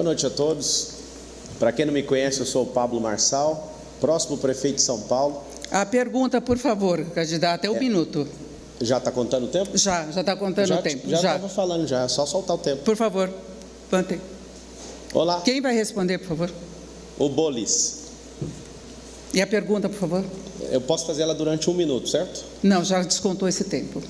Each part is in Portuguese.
Boa noite a todos. Para quem não me conhece, eu sou o Pablo Marçal, próximo prefeito de São Paulo. A pergunta, por favor, candidato, é um minuto. Já está contando o tempo? Já está contando o tempo. Já estava falando, já, é só soltar o tempo. Por favor, mantém. Olá. Quem vai responder, por favor? O Bolis. E a pergunta, por favor? Eu posso fazer ela durante 1 minuto, certo? Não, já descontou esse tempo.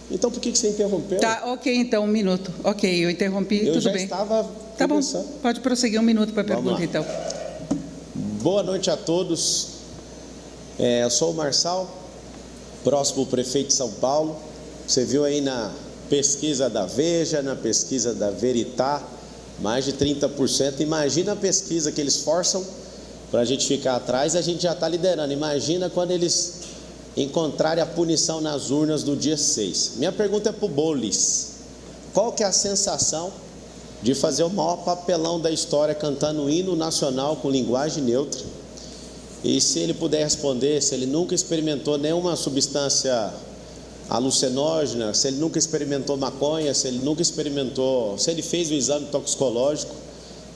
Então por que você interrompeu? Tá, ok, então 1 minuto. Ok, eu interrompi, tudo bem. Eu já estava Tá bom, conversando. pode prosseguir 1 minuto para a pergunta, então. Boa noite a todos. Eu sou o Marçal, próximo prefeito de São Paulo. Você viu aí na pesquisa da Veja, na pesquisa da Veritá, mais de 30%. Imagina a pesquisa que eles forçam para a gente ficar atrás, a gente já está liderando. Imagina quando eles encontrarem a punição nas urnas do dia 6. Minha pergunta é para o Bolis. Qual que é a sensação de fazer o maior papelão da história cantando o hino nacional com linguagem neutra? E se ele puder responder, se ele nunca experimentou nenhuma substância alucinógena, se ele nunca experimentou maconha, se ele nunca experimentou, se ele fez o exame toxicológico.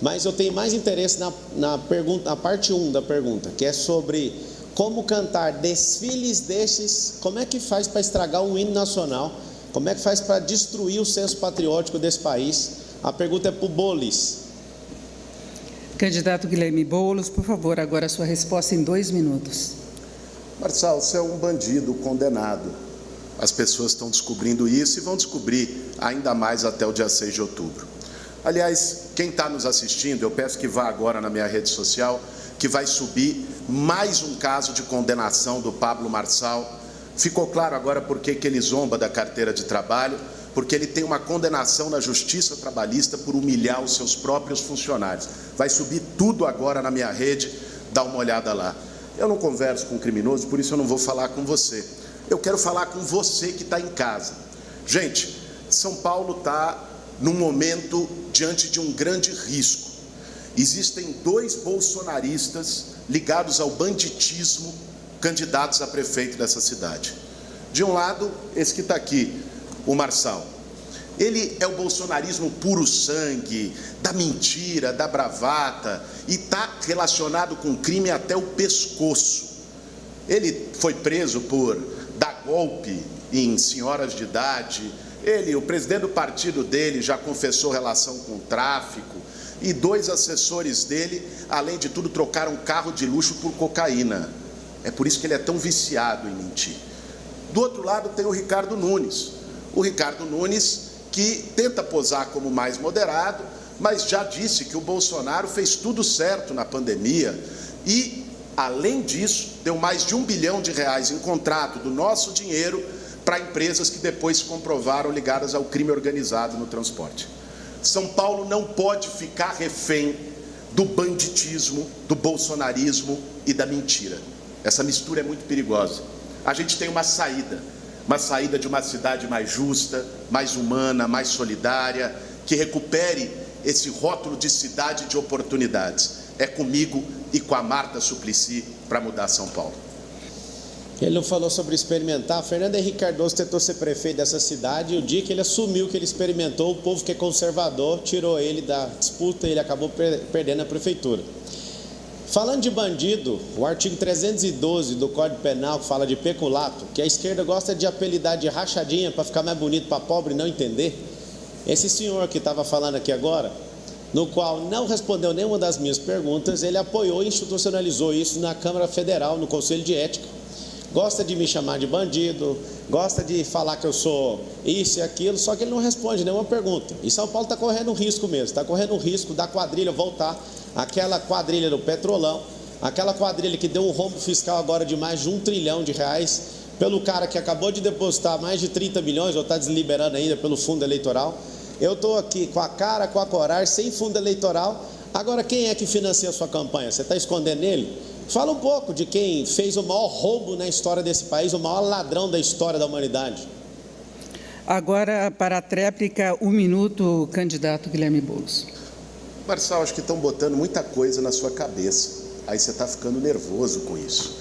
Mas eu tenho mais interesse na pergunta, na parte 1 da pergunta, que é sobre como cantar desfiles destes, como é que faz para estragar um hino nacional, como é que faz para destruir o senso patriótico desse país. A pergunta é para o Bolis. Candidato Guilherme Boulos, por favor, agora a sua resposta em 2 minutos. Marçal, você é um bandido condenado. As pessoas estão descobrindo isso e vão descobrir ainda mais até o dia 6 de outubro. Aliás, quem está nos assistindo, eu peço que vá agora na minha rede social, que vai subir mais um caso de condenação do Pablo Marçal. Ficou claro agora por que ele zomba da carteira de trabalho, porque ele tem uma condenação na Justiça Trabalhista por humilhar os seus próprios funcionários. Vai subir tudo agora na minha rede, dá uma olhada lá. Eu não converso com criminoso, por isso eu não vou falar com você. Eu quero falar com você que está em casa. Gente, São Paulo está num momento diante de um grande risco. Existem 2 bolsonaristas ligados ao banditismo, candidatos a prefeito dessa cidade. De um lado, esse que está aqui, o Marçal. Ele é o bolsonarismo puro sangue, da mentira, da bravata, e está relacionado com crime até o pescoço. Ele foi preso por dar golpe em senhoras de idade. O presidente do partido dele já confessou relação com o tráfico, e 2 assessores dele, além de tudo, trocaram carro de luxo por cocaína. É por isso que ele é tão viciado em mentir. Do outro lado tem o Ricardo Nunes. O Ricardo Nunes, que tenta posar como mais moderado, mas já disse que o Bolsonaro fez tudo certo na pandemia e, além disso, deu mais de R$1 bilhão em contrato do nosso dinheiro para empresas que depois se comprovaram ligadas ao crime organizado no transporte. São Paulo não pode ficar refém do banditismo, do bolsonarismo e da mentira. Essa mistura é muito perigosa. A gente tem uma saída de uma cidade mais justa, mais humana, mais solidária, que recupere esse rótulo de cidade de oportunidades. É comigo e com a Marta Suplicy para mudar São Paulo. Ele não falou sobre experimentar. Fernando Henrique Cardoso tentou ser prefeito dessa cidade, e o dia que ele assumiu que ele experimentou, o povo que é conservador tirou ele da disputa e ele acabou perdendo a prefeitura. Falando de bandido, o artigo 312 do Código Penal, que fala de peculato, que a esquerda gosta de apelidar de rachadinha para ficar mais bonito para pobre não entender. Esse senhor que estava falando aqui agora, no qual não respondeu nenhuma das minhas perguntas, ele apoiou e institucionalizou isso na Câmara Federal, no Conselho de Ética. Gosta de me chamar de bandido, gosta de falar que eu sou isso e aquilo, só que ele não responde nenhuma pergunta. E São Paulo está correndo risco mesmo, está correndo o risco da quadrilha voltar, aquela quadrilha do Petrolão, aquela quadrilha que deu um rombo fiscal agora de mais de R$1 trilhão, pelo cara que acabou de depositar mais de 30 milhões, ou está desliberando ainda pelo fundo eleitoral. Eu estou aqui com a cara, com a coragem, sem fundo eleitoral. Agora, quem é que financia a sua campanha? Você está escondendo ele? Fala um pouco de quem fez o maior roubo na história desse país, o maior ladrão da história da humanidade. Agora, para a tréplica, 1 minuto, candidato Guilherme Boulos. Marçal, acho que estão botando muita coisa na sua cabeça. Aí você está ficando nervoso com isso.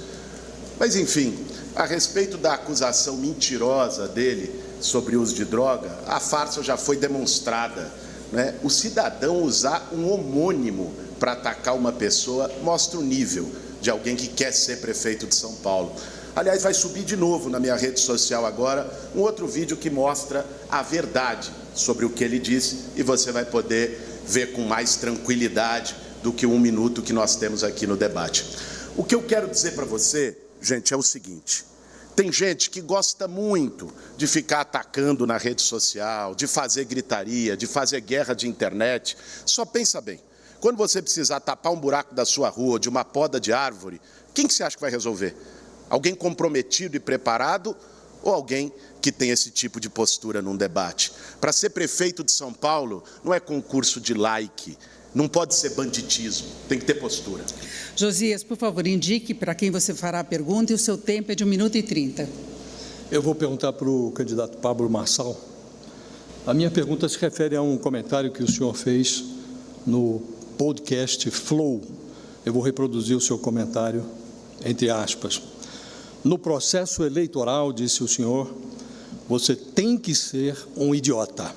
Mas, enfim, a respeito da acusação mentirosa dele sobre o uso de droga, a farsa já foi demonstrada né? O cidadão usar um homônimo para atacar uma pessoa mostra o nível de alguém que quer ser prefeito de São Paulo. Aliás, vai subir de novo na minha rede social agora um outro vídeo que mostra a verdade sobre o que ele disse e você vai poder ver com mais tranquilidade do que 1 minuto que nós temos aqui no debate. O que eu quero dizer para você, gente, é o seguinte: tem gente que gosta muito de ficar atacando na rede social, de fazer gritaria, de fazer guerra de internet. Só pensa bem, quando você precisar tapar um buraco da sua rua, de uma poda de árvore, quem que você acha que vai resolver? Alguém comprometido e preparado ou alguém que tem esse tipo de postura num debate? Para ser prefeito de São Paulo, não é concurso de like, não pode ser banditismo, tem que ter postura. Josias, por favor, indique para quem você fará a pergunta e o seu tempo é de 1 minuto e 30. Eu vou perguntar para o candidato Pablo Marçal. A minha pergunta se refere a um comentário que o senhor fez no podcast Flow. Eu vou reproduzir o seu comentário, entre aspas. No processo eleitoral, disse o senhor, você tem que ser um idiota.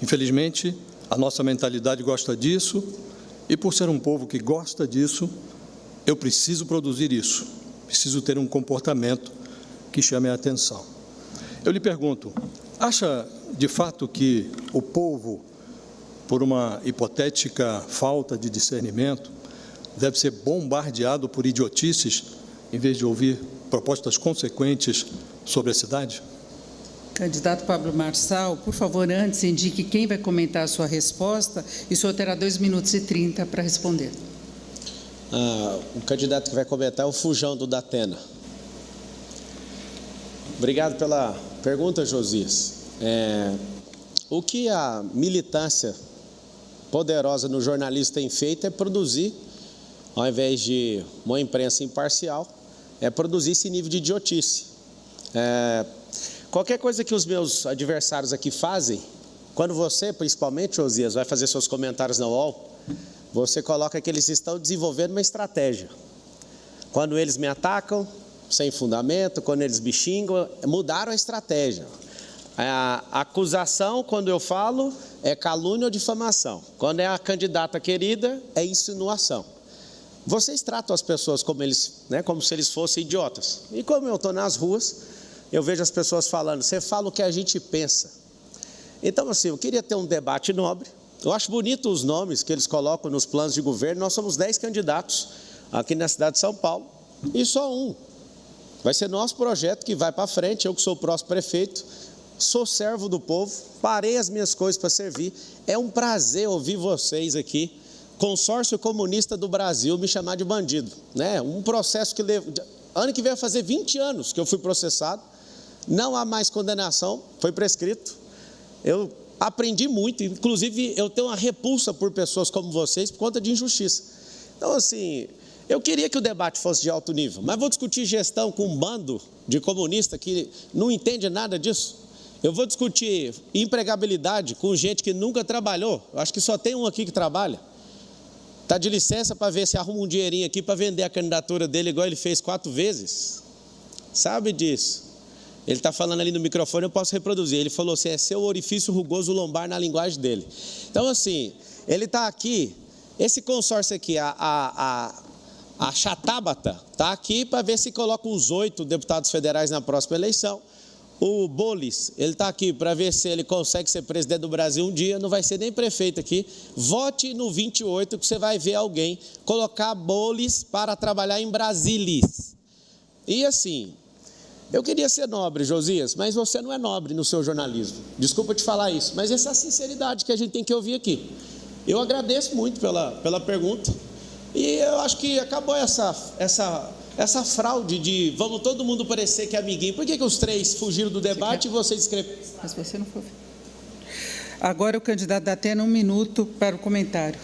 Infelizmente, a nossa mentalidade gosta disso, e por ser um povo que gosta disso, eu preciso produzir isso, preciso ter um comportamento que chame a atenção. Eu lhe pergunto, acha de fato que o povo, por uma hipotética falta de discernimento, deve ser bombardeado por idiotices, em vez de ouvir propostas consequentes sobre a cidade? Candidato Pablo Marçal, por favor, antes indique quem vai comentar a sua resposta e o senhor terá 2 minutos e 30 para responder. O candidato que vai comentar é o Fujão do Datena. Obrigado pela pergunta, Josias. O que a militância poderosa no jornalismo tem feito é produzir, ao invés de uma imprensa imparcial, é produzir esse nível de idiotice. Qualquer coisa que os meus adversários aqui fazem, quando você, principalmente, Josias, vai fazer seus comentários na UOL, você coloca que eles estão desenvolvendo uma estratégia. Quando eles me atacam, sem fundamento, quando eles me xingam, mudaram a estratégia. A acusação, quando eu falo, é calúnia ou difamação. Quando é a candidata querida, é insinuação. Vocês tratam as pessoas como eles, como se eles fossem idiotas. E como eu estou nas ruas, eu vejo as pessoas falando, você fala o que a gente pensa. Então, assim, eu queria ter um debate nobre. Eu acho bonito os nomes que eles colocam nos planos de governo. Nós somos 10 candidatos aqui na cidade de São Paulo e só um. Vai ser nosso projeto que vai para frente. Eu que sou o próximo prefeito, sou servo do povo, parei as minhas coisas para servir. É um prazer ouvir vocês aqui, Consórcio Comunista do Brasil, me chamar de bandido. Um processo que ano que vem vai fazer 20 anos que eu fui processado. Não há mais condenação, foi prescrito. Eu aprendi muito, inclusive eu tenho uma repulsa por pessoas como vocês por conta de injustiça. Então, assim, eu queria que o debate fosse de alto nível, mas vou discutir gestão com um bando de comunistas que não entende nada disso. Eu vou discutir empregabilidade com gente que nunca trabalhou. Eu acho que só tem um aqui que trabalha. Está de licença para ver se arruma um dinheirinho aqui para vender a candidatura dele igual ele fez 4 vezes. Sabe disso? Ele está falando ali no microfone, eu posso reproduzir. Ele falou assim, é seu orifício rugoso lombar na linguagem dele. Então, assim, ele está aqui, esse consórcio aqui, a Chatábata, está aqui para ver se coloca uns 8 deputados federais na próxima eleição. O Bolis, ele está aqui para ver se ele consegue ser presidente do Brasil um dia, não vai ser nem prefeito aqui. Vote no 28 que você vai ver alguém colocar Bolis para trabalhar em Brasília. E assim, eu queria ser nobre, Josias, mas você não é nobre no seu jornalismo. Desculpa te falar isso, mas essa é a sinceridade que a gente tem que ouvir aqui. Eu agradeço muito pela pergunta e eu acho que acabou essa fraude de vamos todo mundo parecer que é amiguinho. Por que os 3 fugiram do debate e você discrepou? Mas você não foi. Agora o candidato dá até 1 minuto para o comentário.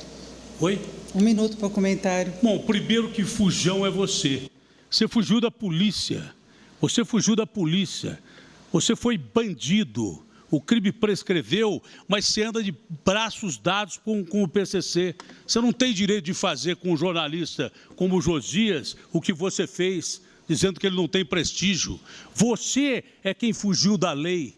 Oi? 1 minuto para o comentário. Bom, primeiro que fujão é você. Você fugiu da polícia. Você fugiu da polícia. Você foi bandido. O crime prescreveu, mas você anda de braços dados com o PCC. Você não tem direito de fazer com um jornalista como o Josias o que você fez, dizendo que ele não tem prestígio. Você é quem fugiu da lei.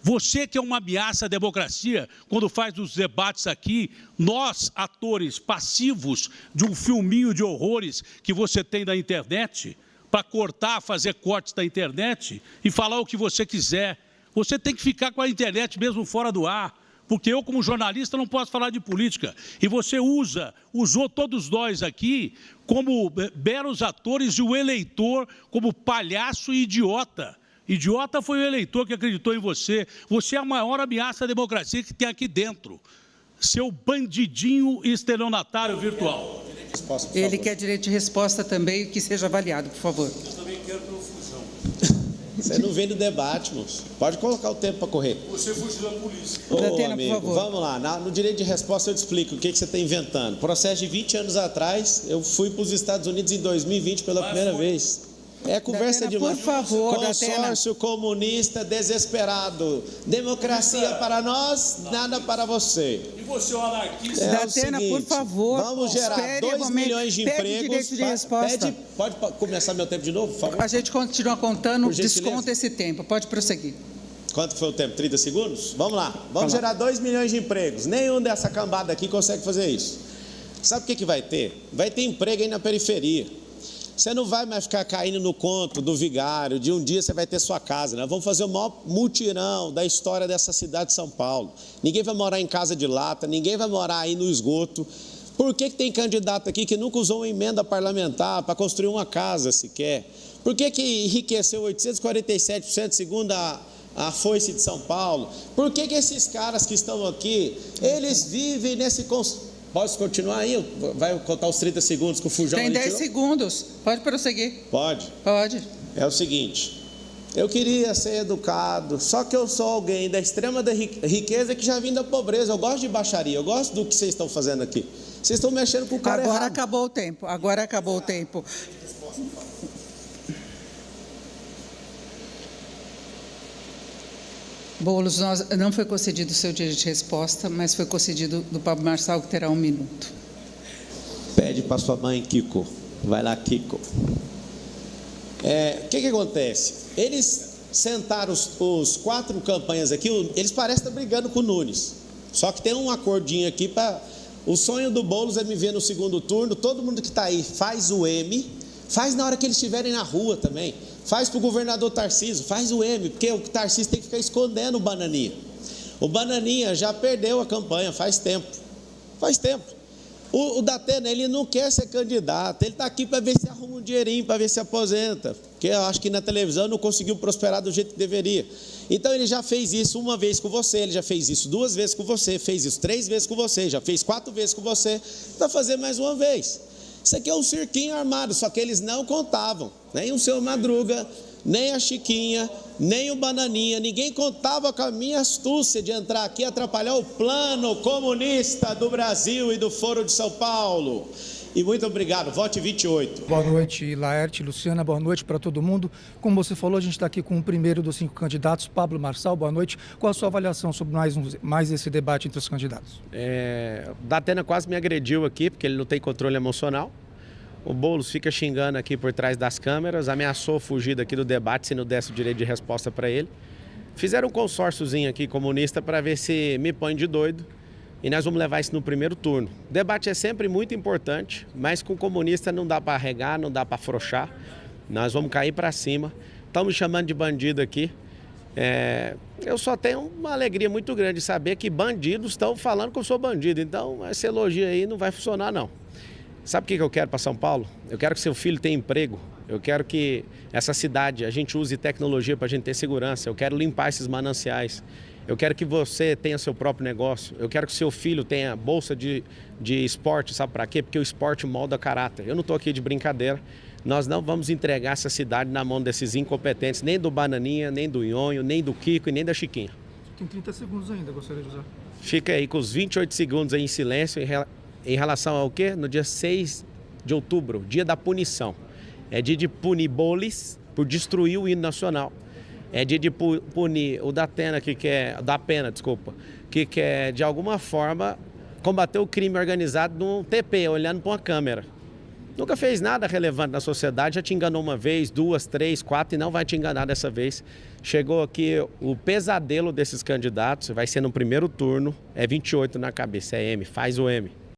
Você que é uma ameaça à democracia, quando faz os debates aqui, nós, atores passivos de um filminho de horrores que você tem na internet, para cortar, fazer cortes da internet e falar o que você quiser. Você tem que ficar com a internet mesmo fora do ar, porque eu, como jornalista, não posso falar de política. E você usou todos nós aqui como belos atores e o eleitor como palhaço e idiota. Idiota foi o eleitor que acreditou em você. Você é a maior ameaça à democracia que tem aqui dentro. Seu bandidinho estelionatário virtual. Ele quer direito de resposta também, que seja avaliado, por favor. Eu também quero pelo fujão. Você não vem no debate, moço. Pode colocar o tempo para correr. Você fugiu da polícia. Ô, Datena, amigo, por favor. vamos lá. No direito de resposta eu te explico o que você está inventando. Processo de 20 anos atrás, eu fui para os Estados Unidos em 2020 pela primeira vez. É conversa Datena, demais. por favor, Consórcio comunista desesperado. Democracia para nós, nada para você. E você, o anarquista? É o Datena, seguinte, por favor, vamos gerar espere 2 um momento. milhões de Pede empregos. direito de resposta. Pode começar meu tempo de novo, por favor? A gente continua contando, Por gentileza. desconta esse tempo. Pode prosseguir. Quanto foi o tempo? 30 segundos? Vamos lá. Vamos gerar 2 milhões de empregos. Nenhum dessa cambada aqui consegue fazer isso. Sabe o que vai ter? Vai ter emprego aí na periferia. Você não vai mais ficar caindo no conto do vigário, de um dia você vai ter sua casa. Nós vamos fazer o maior mutirão da história dessa cidade de São Paulo. Ninguém vai morar em casa de lata, ninguém vai morar aí no esgoto. Por que tem candidato aqui que nunca usou uma emenda parlamentar para construir uma casa sequer? Por que enriqueceu 847% segundo a Foice de São Paulo? Por que esses caras que estão aqui, eles vivem nesse... Posso continuar aí? Vai contar os 30 segundos que o Fujão... Tem 10 segundos. Pode prosseguir. Pode. Pode. É o seguinte, eu queria ser educado, só que eu sou alguém da extrema da riqueza que já vim da pobreza. Eu gosto de baixaria, eu gosto do que vocês estão fazendo aqui. Vocês estão mexendo com o cara Agora errado. acabou o tempo. Agora acabou o tempo. Boulos, não foi concedido o seu direito de resposta, mas foi concedido do Pablo Marçal, que terá 1 minuto. Pede para sua mãe, Kiko. Vai lá, Kiko. O que acontece? Eles sentaram os 4 campanhas aqui, eles parecem estar brigando com o Nunes. Só que tem um acordinho aqui para... O sonho do Boulos é me ver no segundo turno. Todo mundo que está aí faz o M. Faz na hora que eles estiverem na rua também. Faz para o governador Tarcísio, faz o M, porque o Tarcísio tem que ficar escondendo o Bananinha. O Bananinha já perdeu a campanha faz tempo. Faz tempo. O Datena, ele não quer ser candidato, ele está aqui para ver se arruma um dinheirinho, para ver se aposenta. Porque eu acho que na televisão não conseguiu prosperar do jeito que deveria. Então ele já fez isso uma vez com você, ele já fez isso 2 vezes com você, fez isso 3 vezes com você, já fez 4 vezes com você, vai fazer mais uma vez. Isso aqui é um cirquinho armado, só que eles não contavam. Nem o seu Madruga, nem a Chiquinha, nem o Bananinha. Ninguém contava com a minha astúcia de entrar aqui e atrapalhar o plano comunista do Brasil e do Foro de São Paulo. E muito obrigado. Vote 28. Boa noite, Laerte, Luciana. Boa noite para todo mundo. Como você falou, a gente está aqui com o primeiro dos 5 candidatos, Pablo Marçal. Boa noite. Qual a sua avaliação sobre mais esse debate entre os candidatos? O Datena quase me agrediu aqui, porque ele não tem controle emocional. O Boulos fica xingando aqui por trás das câmeras, ameaçou fugir daqui do debate se não desse o direito de resposta para ele. Fizeram um consórciozinho aqui comunista para ver se me põe de doido. E nós vamos levar isso no primeiro turno. O debate é sempre muito importante, mas com comunista não dá para arregar, não dá para afrouxar. Nós vamos cair para cima. Estão me chamando de bandido aqui. Eu só tenho uma alegria muito grande de saber que bandidos estão falando que eu sou bandido. Então, esse elogio aí não vai funcionar, não. Sabe o que eu quero para São Paulo? Eu quero que seu filho tenha emprego. Eu quero que essa cidade, a gente use tecnologia para a gente ter segurança. Eu quero limpar esses mananciais. Eu quero que você tenha seu próprio negócio. Eu quero que seu filho tenha bolsa de esporte, sabe para quê? Porque o esporte molda caráter. Eu não estou aqui de brincadeira. Nós não vamos entregar essa cidade na mão desses incompetentes, nem do Bananinha, nem do Nhonho, nem do Kiko e nem da Chiquinha. Tem 30 segundos ainda, gostaria de usar. Fica aí com os 28 segundos aí em silêncio em relação ao quê? No dia 6 de outubro, dia da punição. É dia de punir Boulos por destruir o hino nacional. É dia de punir o Datena, que quer de alguma forma combater o crime organizado num TP, olhando para uma câmera. Nunca fez nada relevante na sociedade, já te enganou uma vez, 2, 3, 4 e não vai te enganar dessa vez. Chegou aqui o pesadelo desses candidatos, vai ser no primeiro turno, é 28 na cabeça, é M, faz o M.